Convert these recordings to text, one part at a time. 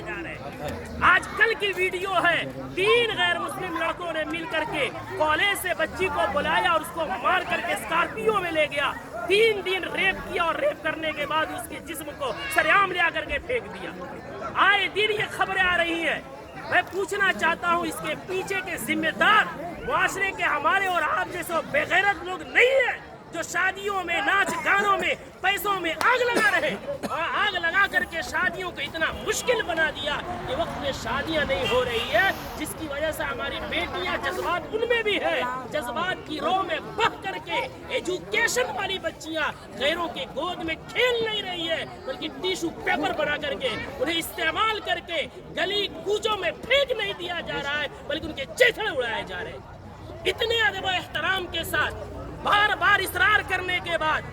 जा रहे हैं। आज कल की वीडियो है, 3 गैर मुस्लिम लड़कों ने मिल करके कॉलेज से बच्ची को बुलाया और उसको मार करके स्कॉर्पियो में ले गया। 3 दिन रेप किया और रेप करने के बाद उसके जिस्म को सरेआम ले करके फेंक दिया। आए दिन ये खबरें आ रही हैं। मैं पूछना चाहता हूँ, इसके पीछे के जिम्मेदार मुआशरे के हमारे और आप जैसे बेगैरत लोग नहीं है जो शादियों में, नाच गानों में, पैसों में आग लगा रहे और आग लगा करके शादियों को इतना मुश्किल बना दिया कि वक्त में शादियां नहीं हो रही है, जिसकी वजह से हमारी बेटियां, जज्बात उनमें भी है, जज्बात की रो में बह करके एजुकेशन वाली बच्चियां गैरों के गोद में खेल नहीं रही है, बल्कि टिश्यू पेपर बना करके उन्हें इस्तेमाल करके गली कूचों में फेंक नहीं दिया जा रहा है, बल्कि उनके चेहरे उड़ाए जा रहे हैं। इतने अदब एहतराम के साथ बार बार इसरार करने के बाद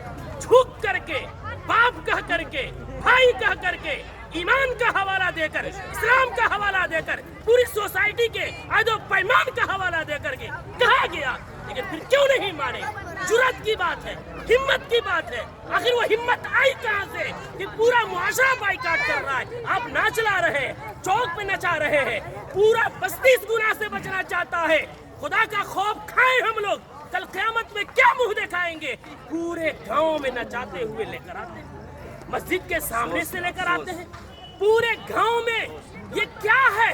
झुक करके, बाप कह करके, भाई कह करके, ईमान का हवाला देकर, इस्लाम का हवाला देकर, पूरी सोसाइटी के आदो पैमान का हवाला देकर के कहा गया, लेकिन फिर क्यों नहीं माने? जुर्रत की बात है, हिम्मत की बात है। आखिर वो हिम्मत आई कहां से कि पूरा मुआशरा बाइकाट कर रहा है? आप ना चला रहे हैं, चौक पे नचा रहे हैं, पूरा बस्ती इस गुनाह से बचना चाहता है। खुदा का खौफ खाए हम लोग, कल क़यामत में क्या मुंह दिखाएंगे? पूरे गांव में नचाते हुए लेकर आते हैं, मस्जिद के सामने से लेकर आते हैं, पूरे गांव में। ये क्या है?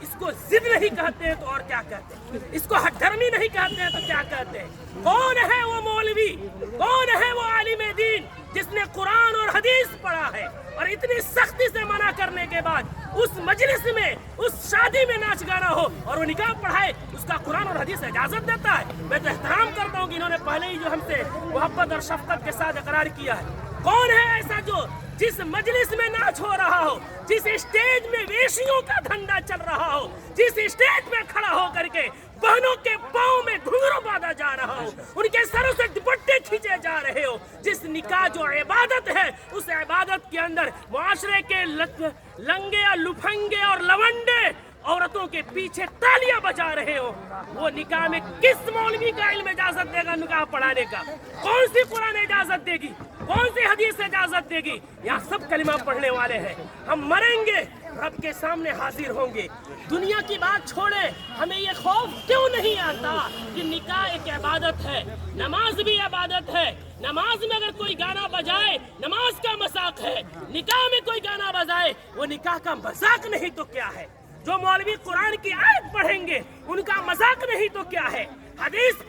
इसको जिद नहीं कहते हैं तो और क्या कहते हैं? इसको हठधर्मी नहीं कहते हैं तो क्या कहते हैं? कौन है वो मौलवी, कौन है वो आलिम दीन जिसने कुरान और हदीस पढ़ा है और इतनी सख्ती से मना करने के बाद उस मजलिस में, उस शादी में नाच गाना हो और वो निकाह पढ़ाए, उसका कुरान और हदीस इजाजत देता है? मैं तो एहतराम करता हूँ कि इन्होंने पहले ही जो हमसे मोहब्बत और शफकत के साथ इकरार किया है। कौन है ऐसा जो जिस मजलिस में नाच हो रहा हो, जिस स्टेज में वेशियों का धंधा चल रहा हो, जिस स्टेज में खड़ा हो करके बहनों के पाँव में घुंघरू बांधा जा रहा हो, उनके सरों से दुपट्टे खींचे जा रहे हो, जिस निकाह जो इबादत है उस इबादत के अंदर मुआशरे के लंगे और लुफंगे और लवंडे औरतों के पीछे तालियां बजा रहे हो, वो निकाह में किस मौलवी का इल्म इजाजत देगा निकाह पढ़ाने का? कौन सी कुरान इजाजत देगी? कौन सी हदीस इजाजत देगी? यहाँ सब कलिमा पढ़ने वाले हैं। हम मरेंगे, रब के सामने हाजिर होंगे। दुनिया की बात छोड़े, हमें ये खौफ क्यों नहीं आता कि निकाह एक इबादत है, नमाज भी इबादत है। नमाज में अगर कोई गाना बजाए, नमाज का मजाक है। निकाह में कोई गाना बजाए, वो निकाह का मजाक नहीं तो क्या है? जो मौलवी कुरान की आयत पढ़ेंगे उनका मजाक नहीं तो क्या है? हदीस